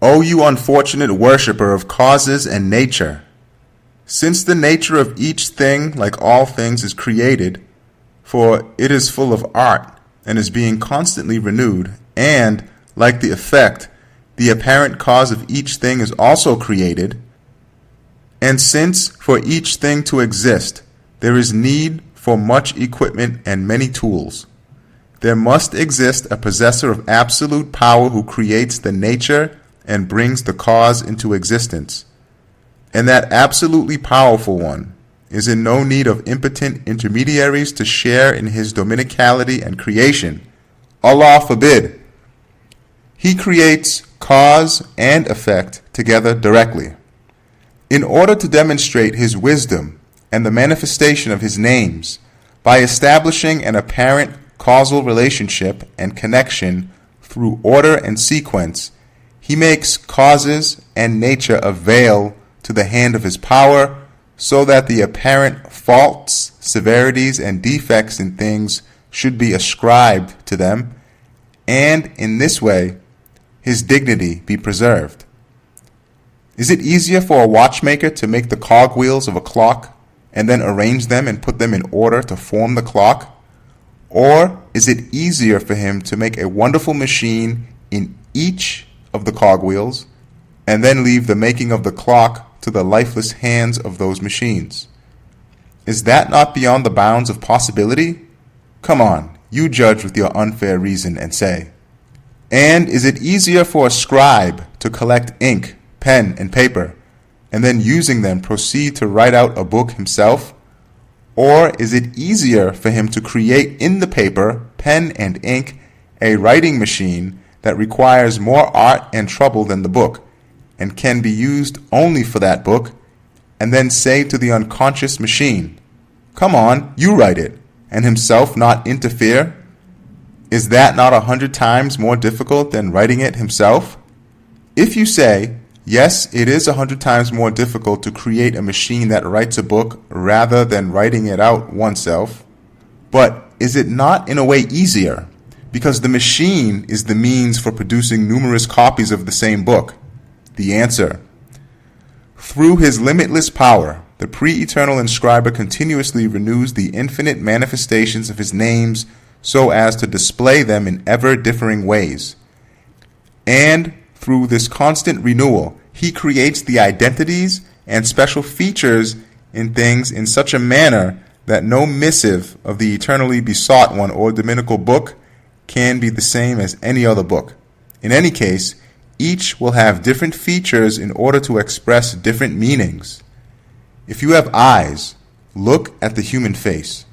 O you unfortunate worshipper of causes and nature! Since the nature of each thing, like all things, is created, for it is full of art, and is being constantly renewed, and, like the effect, the apparent cause of each thing is also created, and since for each thing to exist, there is need for much equipment and many tools, there must exist a possessor of absolute power who creates the nature and brings the cause into existence. And that absolutely powerful one is in no need of impotent intermediaries to share in his dominicality and creation. Allah forbid! He creates cause and effect together directly. In order to demonstrate his wisdom and the manifestation of his names, by establishing an apparent causal relationship and connection through order and sequence, he makes causes and nature avail to the hand of his power, so that the apparent faults, severities, and defects in things should be ascribed to them, and in this way his dignity be preserved. Is it easier for a watchmaker to make the cogwheels of a clock and then arrange them and put them in order to form the clock? Or is it easier for him to make a wonderful machine in each of the cogwheels and then leave the making of the clock to the lifeless hands of those machines? Is that not beyond the bounds of possibility? Come on, you judge with your unfair reason and say. And is it easier for a scribe to collect ink, pen, and paper, and then using them proceed to write out a book himself? Or is it easier for him to create in the paper, pen, and ink a writing machine that requires more art and trouble than the book, and can be used only for that book, and then say to the unconscious machine, "Come on, you write it," and himself not interfere? Is that not 100 times more difficult than writing it himself? If you say, yes, it is 100 times more difficult to create a machine that writes a book rather than writing it out oneself, but is it not in a way easier, because the machine is the means for producing numerous copies of the same book? The answer: through his limitless power, the pre-eternal inscriber continuously renews the infinite manifestations of his names so as to display them in ever-differing ways. And through this constant renewal, he creates the identities and special features in things in such a manner that no missive of the eternally besought one or dominical book can be the same as any other book. In any case, each will have different features in order to express different meanings. If you have eyes, look at the human face.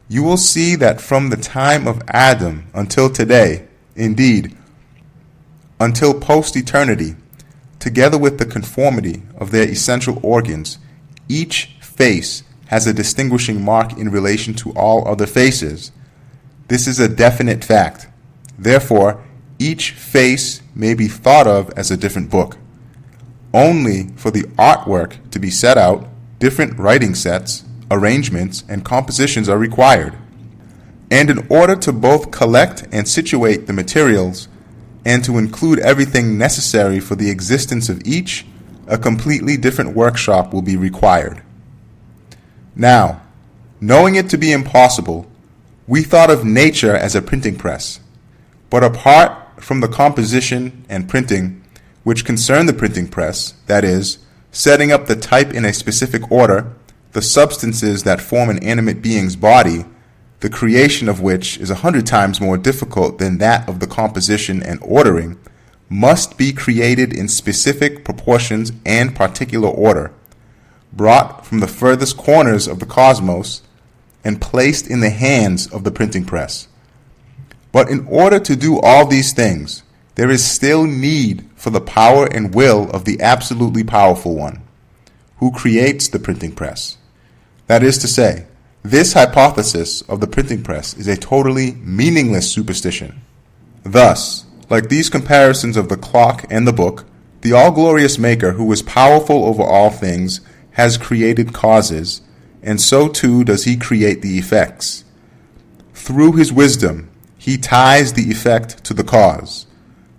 You will see that from the time of Adam until today, indeed, until post-eternity, together with the conformity of their essential organs, each face has a distinguishing mark in relation to all other faces. This is a definite fact. Therefore, each face may be thought of as a different book. Only for the artwork to be set out, different writing sets, arrangements, and compositions are required. And in order to both collect and situate the materials, and to include everything necessary for the existence of each, a completely different workshop will be required. Now, knowing it to be impossible, we thought of nature as a printing press. But apart from the composition and printing which concern the printing press, that is, setting up the type in a specific order, the substances that form an animate being's body, the creation of which is 100 times more difficult than that of the composition and ordering, must be created in specific proportions and particular order, brought from the furthest corners of the cosmos, and placed in the hands of the printing press. But in order to do all these things, there is still need for the power and will of the absolutely powerful one, who creates the printing press. That is to say, this hypothesis of the printing press is a totally meaningless superstition. Thus, like these comparisons of the clock and the book, the all-glorious Maker, who is powerful over all things, has created causes, and so too does he create the effects. Through his wisdom, he ties the effect to the cause.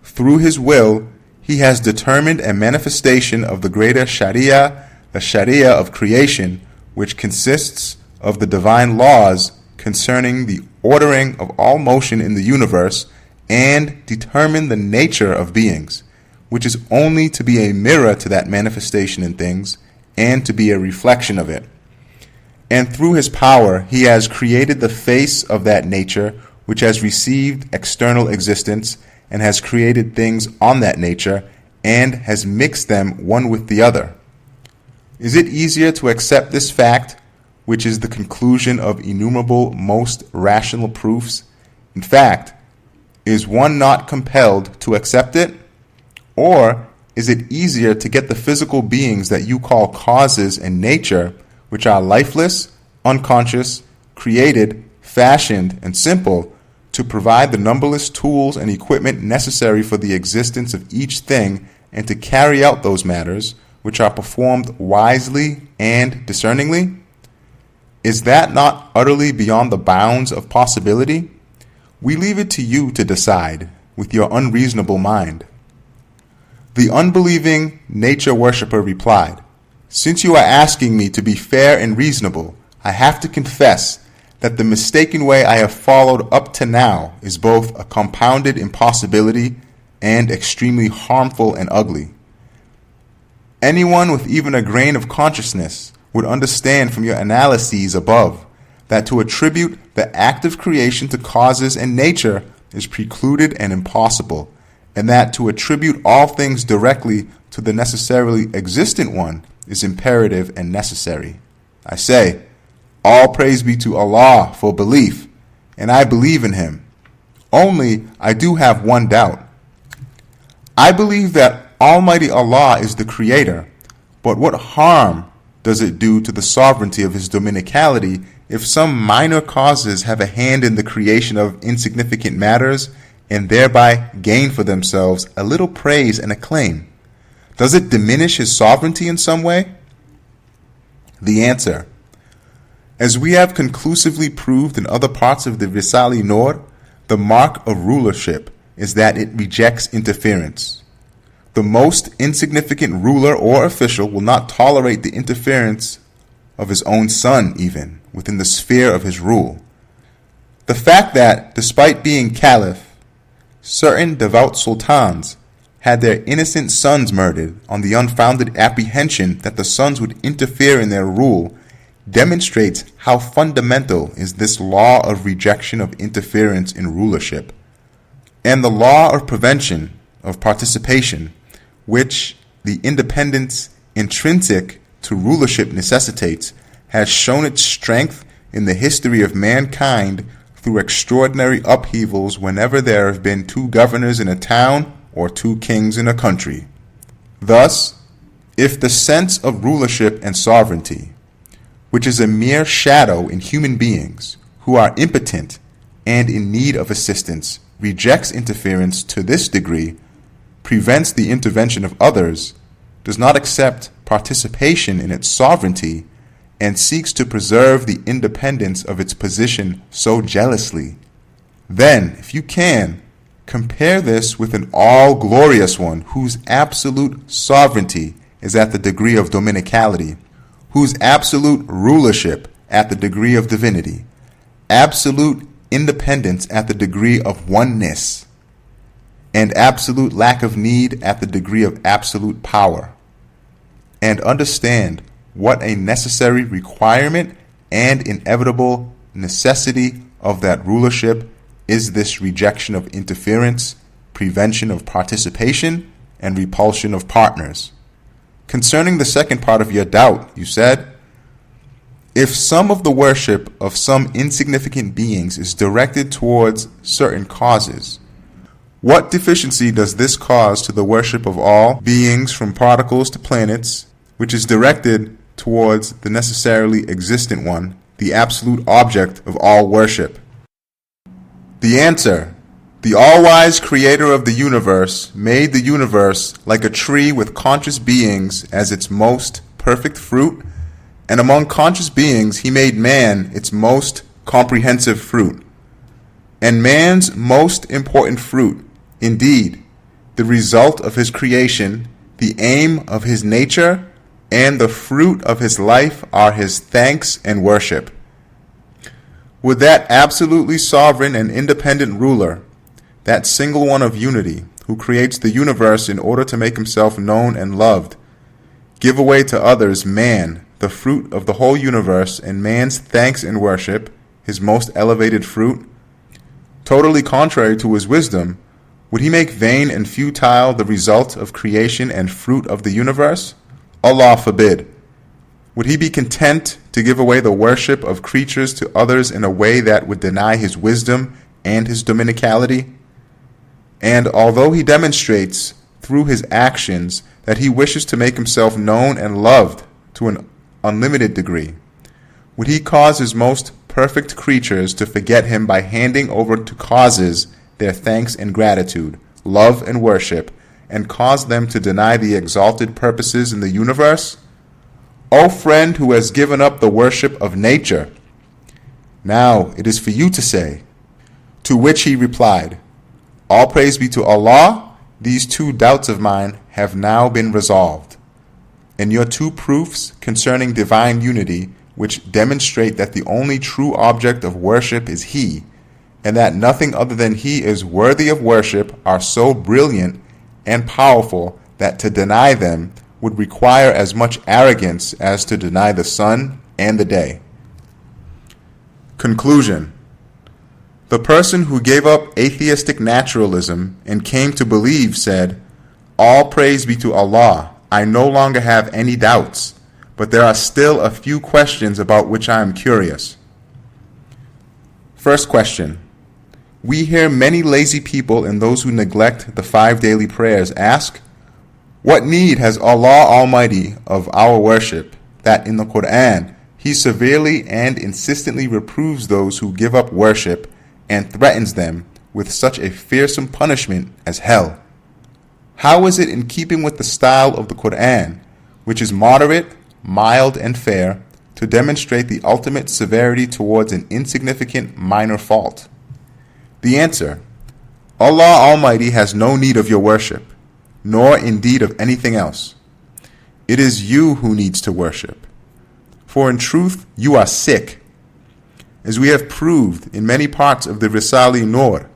Through his will, he has determined a manifestation of the greater Sharia, the Sharia of creation, which consists of the divine laws concerning the ordering of all motion in the universe, and determined the nature of beings, which is only to be a mirror to that manifestation in things, and to be a reflection of it. And through his power he has created the face of that nature, which has received external existence, and has created things on that nature, and has mixed them one with the other. Is it easier to accept this fact, which is the conclusion of innumerable most rational proofs? In fact, is one not compelled to accept it? Or is it easier to get the physical beings that you call causes and nature, which are lifeless, unconscious, created, fashioned, and simple, to provide the numberless tools and equipment necessary for the existence of each thing, and to carry out those matters, which are performed wisely and discerningly? Is that not utterly beyond the bounds of possibility? We leave it to you to decide with your unreasonable mind. The unbelieving nature worshipper replied, "Since you are asking me to be fair and reasonable, I have to confess that the mistaken way I have followed up to now is both a compounded impossibility and extremely harmful and ugly. Anyone with even a grain of consciousness would understand from your analyses above that to attribute the act of creation to causes and nature is precluded and impossible, and that to attribute all things directly to the necessarily existent one is imperative and necessary. I say, all praise be to Allah for belief, and I believe in Him. Only I do have one doubt. I believe that Almighty Allah is the Creator, but what harm does it do to the sovereignty of His dominicality if some minor causes have a hand in the creation of insignificant matters and thereby gain for themselves a little praise and acclaim? Does it diminish His sovereignty in some way? The answer: as we have conclusively proved in other parts of the Risale-i Nur, the mark of rulership is that it rejects interference. The most insignificant ruler or official will not tolerate the interference of his own son even within the sphere of his rule. The fact that, despite being caliph, certain devout sultans had their innocent sons murdered on the unfounded apprehension that the sons would interfere in their rule demonstrates how fundamental is this law of rejection of interference in rulership, and the law of prevention of participation, which the independence intrinsic to rulership necessitates, has shown its strength in the history of mankind through extraordinary upheavals whenever there have been two governors in a town or two kings in a country. Thus, if the sense of rulership and sovereignty, which is a mere shadow in human beings who are impotent and in need of assistance, rejects interference to this degree, prevents the intervention of others, does not accept participation in its sovereignty, and seeks to preserve the independence of its position so jealously, then, if you can, compare this with an all-glorious one whose absolute sovereignty is at the degree of dominicality, whose absolute rulership at the degree of divinity, absolute independence at the degree of oneness, and absolute lack of need at the degree of absolute power, and understand what a necessary requirement and inevitable necessity of that rulership is this rejection of interference, prevention of participation, and repulsion of partners. Concerning the second part of your doubt, you said, if some of the worship of some insignificant beings is directed towards certain causes, what deficiency does this cause to the worship of all beings from particles to planets, which is directed towards the necessarily existent one, the absolute object of all worship? The answer: the all-wise creator of the universe made the universe like a tree with conscious beings as its most perfect fruit, and among conscious beings he made man its most comprehensive fruit. And man's most important fruit, indeed, the result of his creation, the aim of his nature, and the fruit of his life are his thanks and worship. Would that absolutely sovereign and independent ruler, that single one of unity, who creates the universe in order to make himself known and loved, give away to others man, the fruit of the whole universe, and man's thanks and worship, his most elevated fruit? Totally contrary to his wisdom, would he make vain and futile the result of creation and fruit of the universe? Allah forbid. Would he be content to give away the worship of creatures to others in a way that would deny his wisdom and his dominicality? And although he demonstrates through his actions that he wishes to make himself known and loved to an unlimited degree, would he cause his most perfect creatures to forget him by handing over to causes their thanks and gratitude, love and worship, and cause them to deny the exalted purposes in the universe? O friend who has given up the worship of nature, now it is for you to say. To which he replied, all praise be to Allah, these two doubts of mine have now been resolved. And your two proofs concerning divine unity, which demonstrate that the only true object of worship is He, and that nothing other than He is worthy of worship, are so brilliant and powerful that to deny them would require as much arrogance as to deny the sun and the day. Conclusion. The person who gave up atheistic naturalism and came to believe said, all praise be to Allah, I no longer have any doubts, but there are still a few questions about which I am curious. First question. We hear many lazy people and those who neglect the 5 daily prayers ask, what need has Allah Almighty of our worship, that in the Quran He severely and insistently reproves those who give up worship and threatens them with such a fearsome punishment as hell? How is it in keeping with the style of the Quran, which is moderate, mild, and fair, to demonstrate the ultimate severity towards an insignificant minor fault? The answer: Allah Almighty has no need of your worship, nor indeed of anything else. It is you who needs to worship. For in truth you are sick. As we have proved in many parts of the Risale-i Nur,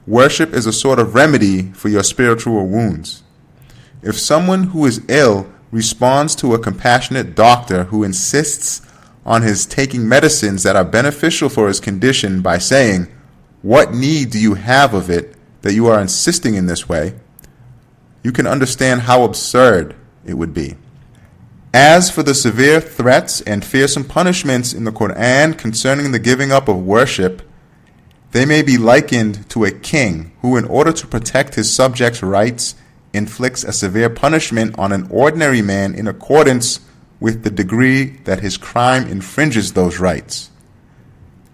worship is a sort of remedy for your spiritual wounds. If someone who is ill responds to a compassionate doctor who insists on his taking medicines that are beneficial for his condition by saying, what need do you have of it that you are insisting in this way? You can understand how absurd it would be. As for the severe threats and fearsome punishments in the Quran concerning the giving up of worship, they may be likened to a king who, in order to protect his subjects' rights, inflicts a severe punishment on an ordinary man in accordance with the degree that his crime infringes those rights.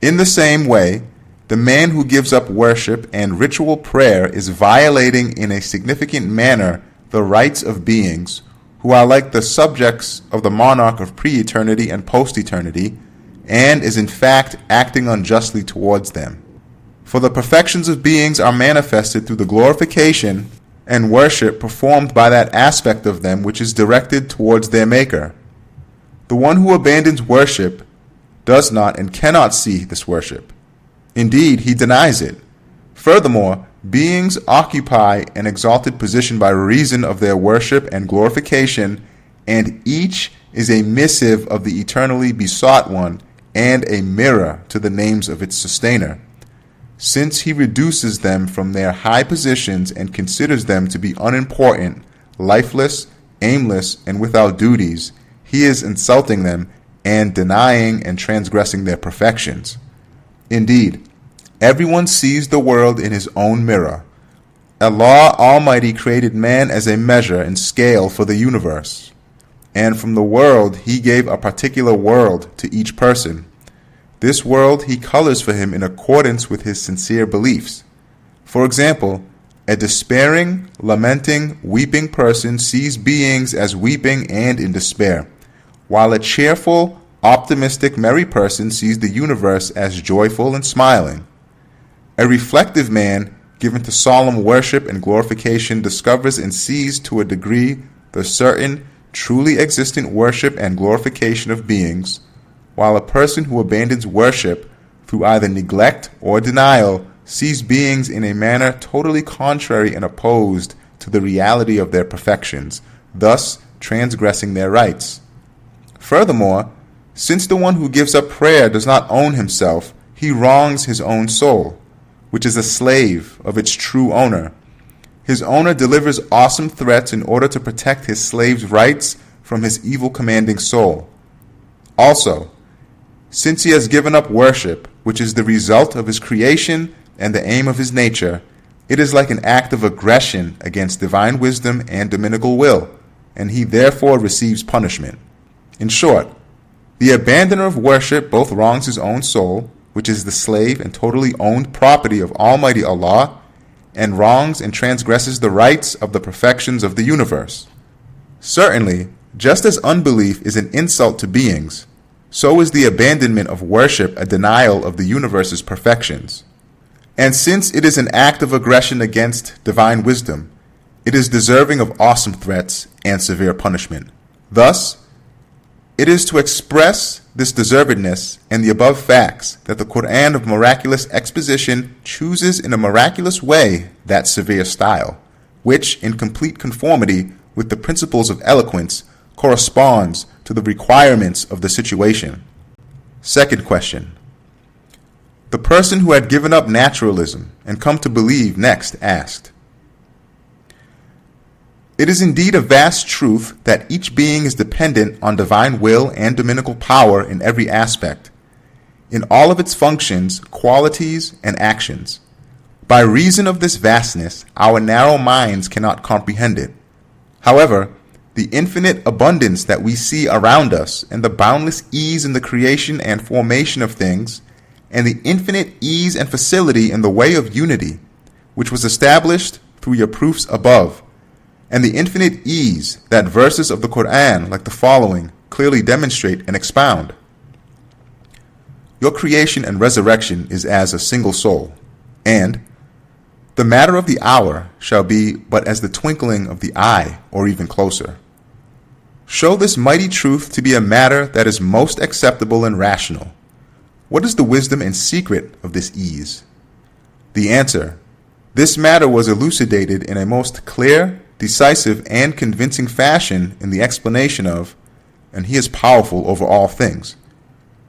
In the same way, the man who gives up worship and ritual prayer is violating in a significant manner the rights of beings who are like the subjects of the monarch of pre-eternity and post-eternity, and is in fact acting unjustly towards them. For the perfections of beings are manifested through the glorification and worship performed by that aspect of them which is directed towards their Maker. The one who abandons worship does not and cannot see this worship. Indeed, he denies it. Furthermore, beings occupy an exalted position by reason of their worship and glorification, and each is a missive of the eternally besought one and a mirror to the names of its sustainer. Since he reduces them from their high positions and considers them to be unimportant, lifeless, aimless, and without duties, he is insulting them and denying and transgressing their perfections. Indeed, everyone sees the world in his own mirror. Allah Almighty created man as a measure and scale for the universe, and from the world he gave a particular world to each person. This world he colors for him in accordance with his sincere beliefs. For example, a despairing, lamenting, weeping person sees beings as weeping and in despair, while a cheerful, optimistic, merry person sees the universe as joyful and smiling. A reflective man given to solemn worship and glorification discovers and sees to a degree the certain, truly existent worship and glorification of beings, while a person who abandons worship through either neglect or denial sees beings in a manner totally contrary and opposed to the reality of their perfections, thus transgressing their rights. Furthermore, since the one who gives up prayer does not own himself, he wrongs his own soul, which is a slave of its true owner. His owner delivers awesome threats in order to protect his slave's rights from his evil commanding soul. Also, since he has given up worship, which is the result of his creation and the aim of his nature, it is like an act of aggression against divine wisdom and dominical will, and he therefore receives punishment. In short, the abandoner of worship both wrongs his own soul, which is the slave and totally owned property of Almighty Allah, and wrongs and transgresses the rights of the perfections of the universe. Certainly, just as unbelief is an insult to beings, so is the abandonment of worship a denial of the universe's perfections. And since it is an act of aggression against divine wisdom, it is deserving of awesome threats and severe punishment. Thus, it is to express this deservedness and the above facts that the Quran of miraculous exposition chooses in a miraculous way that severe style, which, in complete conformity with the principles of eloquence, corresponds to the requirements of the situation. Second question. The person who had given up naturalism and come to believe next asked, "It is indeed a vast truth that each being is dependent on divine will and dominical power in every aspect, in all of its functions, qualities, and actions. By reason of this vastness, our narrow minds cannot comprehend it. However, the infinite abundance that we see around us and the boundless ease in the creation and formation of things, and the infinite ease and facility in the way of unity, which was established through your proofs above, and the infinite ease that verses of the Quran like the following clearly demonstrate and expound. Your creation and resurrection is as a single soul, and the matter of the hour shall be but as the twinkling of the eye, or even closer. Show this mighty truth to be a matter that is most acceptable and rational. What is the wisdom and secret of this ease?" The answer: this matter was elucidated in a most clear, decisive, and convincing fashion in the explanation of, "And he is powerful over all things,"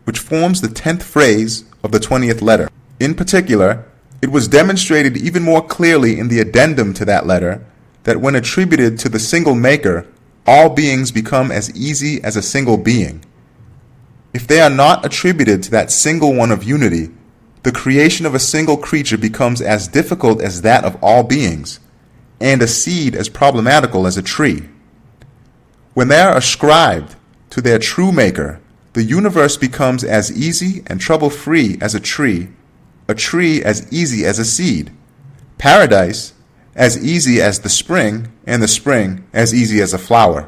which forms the 10th phrase of the 20th letter. In particular, it was demonstrated even more clearly in the addendum to that letter that when attributed to the single maker, all beings become as easy as a single being. If they are not attributed to that single one of unity, the creation of a single creature becomes as difficult as that of all beings, and a seed as problematical as a tree. When they are ascribed to their true maker, the universe becomes as easy and trouble-free as a tree as easy as a seed, paradise as easy as the spring, and the spring as easy as a flower.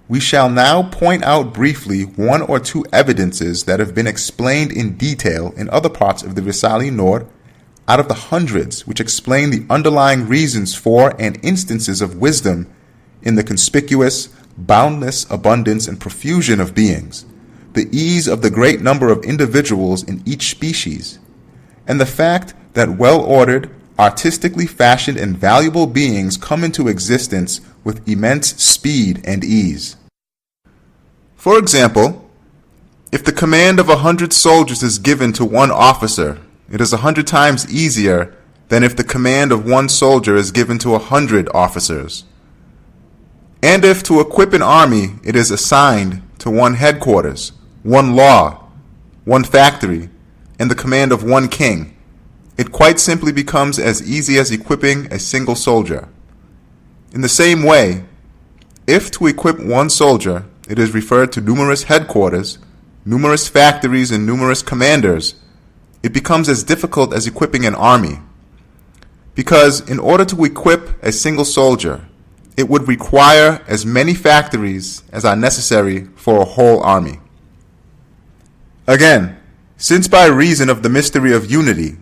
We shall now point out briefly one or two evidences that have been explained in detail in other parts of the Risale-i Nur, out of the hundreds which explain the underlying reasons for and instances of wisdom in the conspicuous, boundless abundance and profusion of beings, the ease of the great number of individuals in each species, and the fact that well-ordered, artistically fashioned and valuable beings come into existence with immense speed and ease. For example, if the command of 100 soldiers is given to one officer, it is 100 times easier than if the command of one soldier is given to 100 officers. And if to equip an army it is assigned to one headquarters, one law, one factory, and the command of one king, it quite simply becomes as easy as equipping a single soldier. In the same way, if to equip one soldier it is referred to numerous headquarters, numerous factories, and numerous commanders, it becomes as difficult as equipping an army. Because in order to equip a single soldier, it would require as many factories as are necessary for a whole army. Again, since by reason of the mystery of unity,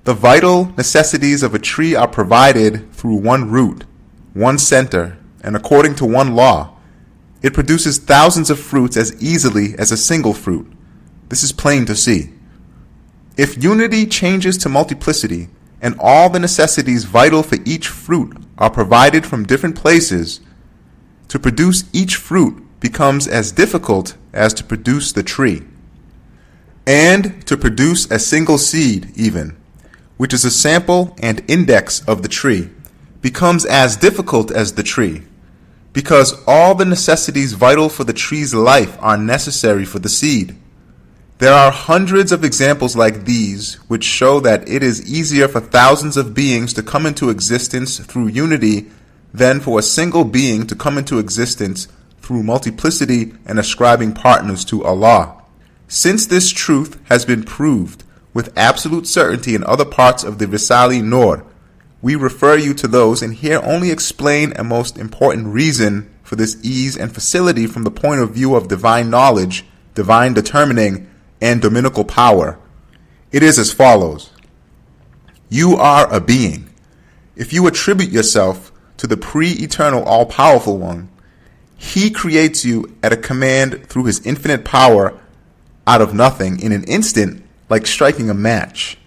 The vital necessities of a tree are provided through one root, one center, and according to one law. It produces thousands of fruits as easily as a single fruit. This is plain to see. If unity changes to multiplicity, and all the necessities vital for each fruit are provided from different places, to produce each fruit becomes as difficult as to produce the tree. And to produce a single seed even, which is a sample and index of the tree, becomes as difficult as the tree, because all the necessities vital for the tree's life are necessary for the seed. There are hundreds of examples like these which show that it is easier for thousands of beings to come into existence through unity than for a single being to come into existence through multiplicity and ascribing partners to Allah. Since this truth has been proved with absolute certainty in other parts of the Risale-i Nur, we refer you to those and here only explain a most important reason for this ease and facility from the point of view of divine knowledge, divine determining, and dominical power. It is as follows. You are a being. If you attribute yourself to the pre-eternal all-powerful one, He creates you at a command through His infinite power out of nothing in an instant, like striking a match.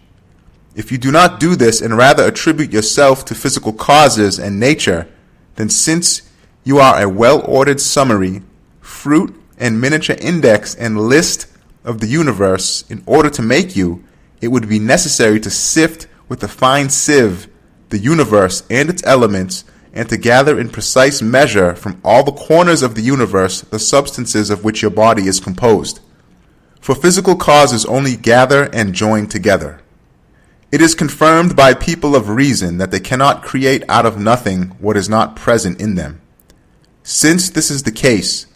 If you do not do this and rather attribute yourself to physical causes and nature, then since you are a well-ordered summary, fruit, and miniature index and list of the universe, in order to make you, it would be necessary to sift with a fine sieve the universe and its elements, and to gather in precise measure from all the corners of the universe the substances of which your body is composed. For physical causes only gather and join together. It is confirmed by people of reason that they cannot create out of nothing what is not present in them. Since this is the case,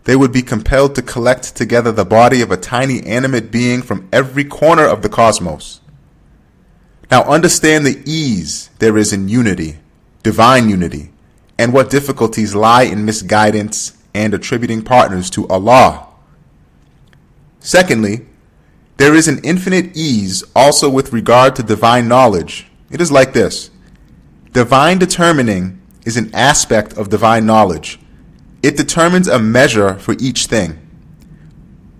they would be compelled to collect together the body of a tiny animate being from every corner of the cosmos. Now understand the ease there is in unity, divine unity, and what difficulties lie in misguidance and attributing partners to Allah. Secondly, there is an infinite ease also with regard to divine knowledge. It is like this. Divine determining is an aspect of divine knowledge. It determines a measure for each thing,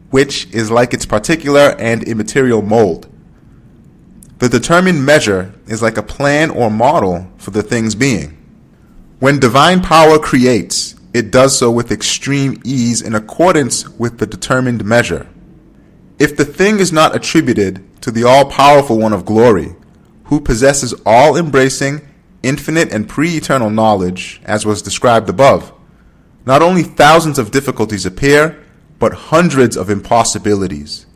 which is like its particular and immaterial mold. The determined measure is like a plan or model for the thing's being. When divine power creates, it does so with extreme ease in accordance with the determined measure. If the thing is not attributed to the all-powerful one of glory, who possesses all-embracing, infinite and pre-eternal knowledge, as was described above, not only thousands of difficulties appear, but hundreds of impossibilities.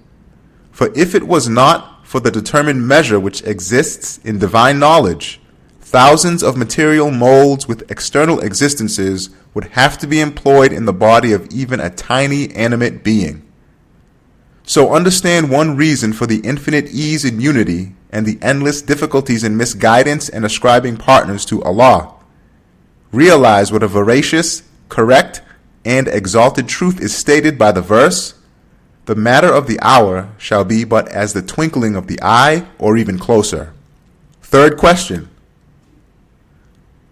For if it was not for the determined measure which exists in divine knowledge, thousands of material molds with external existences would have to be employed in the body of even a tiny animate being. So understand one reason for the infinite ease in unity and the endless difficulties in misguidance and ascribing partners to Allah. Realize what a veracious, correct, and exalted truth is stated by the verse, "The matter of the hour shall be but as the twinkling of the eye, or even closer." Third question.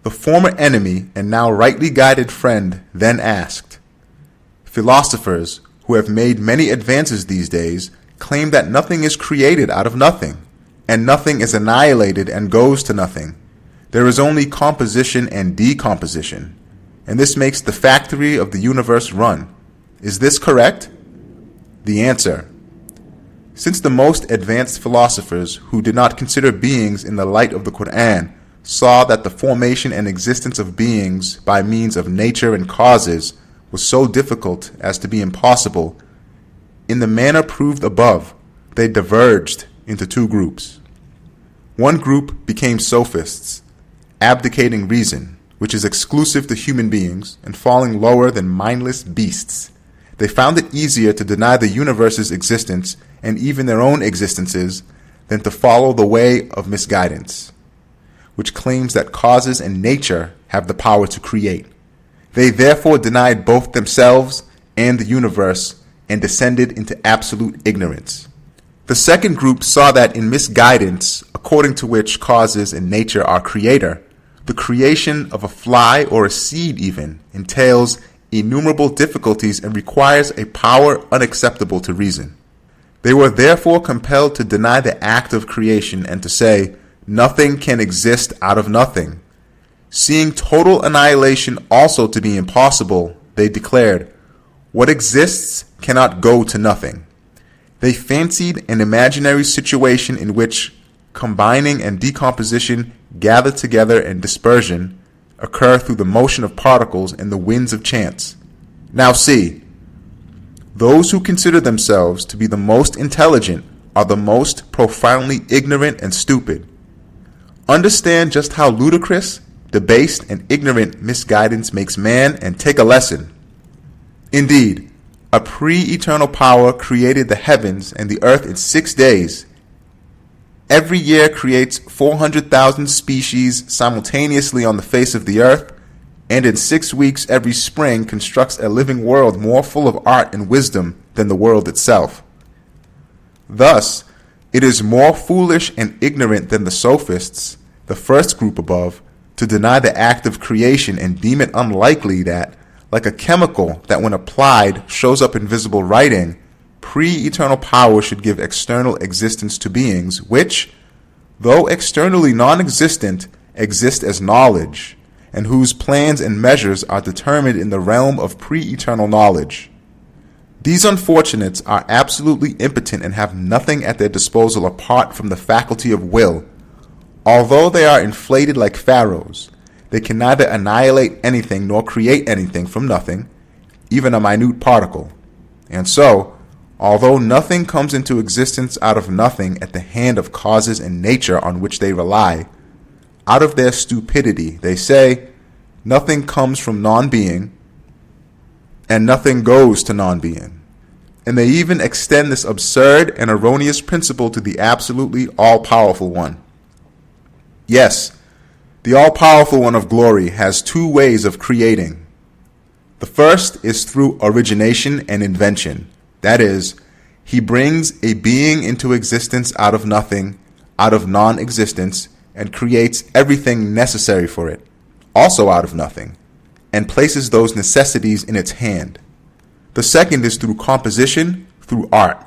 The former enemy and now rightly guided friend then asked, philosophers who have made many advances these days claim that nothing is created out of nothing, and nothing is annihilated and goes to nothing. There is only composition and decomposition, and this makes the factory of the universe run. Is this correct? The answer. Since the most advanced philosophers who did not consider beings in the light of the Quran saw that the formation and existence of beings by means of nature and causes was so difficult as to be impossible, in the manner proved above, they diverged into two groups. One group became sophists, abdicating reason, which is exclusive to human beings, and falling lower than mindless beasts. They found it easier to deny the universe's existence and even their own existences than to follow the way of misguidance, which claims that causes and nature have the power to create. They therefore denied both themselves and the universe and descended into absolute ignorance. The second group saw that in misguidance, according to which causes and nature are creator, the creation of a fly or a seed even entails innumerable difficulties and requires a power unacceptable to reason. They were therefore compelled to deny the act of creation and to say, nothing can exist out of nothing. Seeing total annihilation also to be impossible, they declared, what exists cannot go to nothing. They fancied an imaginary situation in which combining and decomposition gather together and dispersion occur through the motion of particles and the winds of chance. Now see, those who consider themselves to be the most intelligent are the most profoundly ignorant and stupid. Understand just how ludicrous, debased, and ignorant misguidance makes man, and take a lesson. Indeed, a pre-eternal power created the heavens and the earth in 6 days. Every year creates 400,000 species simultaneously on the face of the earth, and in 6 weeks every spring constructs a living world more full of art and wisdom than the world itself. Thus, it is more foolish and ignorant than the sophists, the first group above, to deny the act of creation and deem it unlikely that, like a chemical that when applied shows up in visible writing, pre-eternal power should give external existence to beings which, though externally non-existent, exist as knowledge, and whose plans and measures are determined in the realm of pre-eternal knowledge. These unfortunates are absolutely impotent and have nothing at their disposal apart from the faculty of will. Although they are inflated like pharaohs, they can neither annihilate anything nor create anything from nothing, even a minute particle. And so, although nothing comes into existence out of nothing at the hand of causes and nature on which they rely, out of their stupidity they say, nothing comes from non-being, and nothing goes to non-being. And they even extend this absurd and erroneous principle to the absolutely all-powerful one. Yes, the all-powerful one of glory has 2 ways of creating. The first is through origination and invention. That is, he brings a being into existence out of nothing, out of non-existence, and creates everything necessary for it, also out of nothing, and places those necessities in its hand. The second is through composition, through art.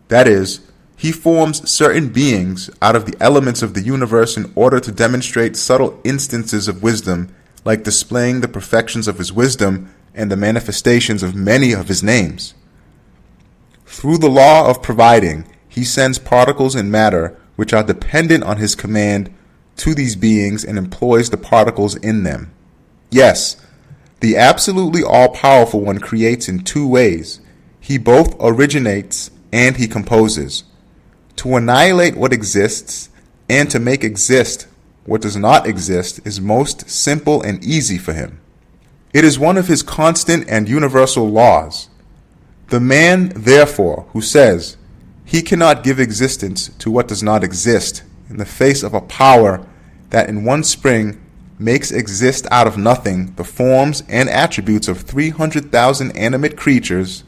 That is, he forms certain beings out of the elements of the universe in order to demonstrate subtle instances of wisdom, like displaying the perfections of his wisdom and the manifestations of many of his names. Through the law of providing, he sends particles in matter which are dependent on his command to these beings and employs the particles in them. Yes, the absolutely all-powerful one creates in 2 ways. He both originates and he composes. To annihilate what exists and to make exist what does not exist is most simple and easy for him. It is one of his constant and universal laws. The man, therefore, who says he cannot give existence to what does not exist in the face of a power that in one spring makes exist out of nothing the forms and attributes of 300,000 animate creatures,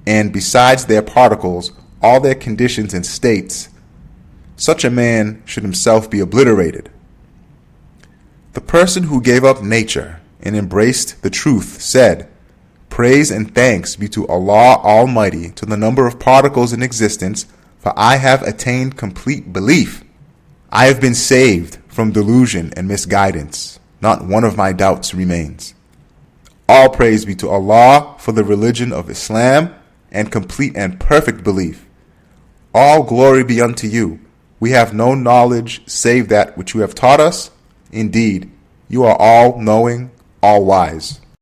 and besides their particles, all their conditions and states, such a man should himself be obliterated. The person who gave up nature and embraced the truth said, praise and thanks be to Allah Almighty to the number of particles in existence, for I have attained complete belief. I have been saved from delusion and misguidance. Not one of my doubts remains. All praise be to Allah for the religion of Islam and complete and perfect belief. All glory be unto you. We have no knowledge save that which you have taught us. Indeed, you are all knowing, all wise.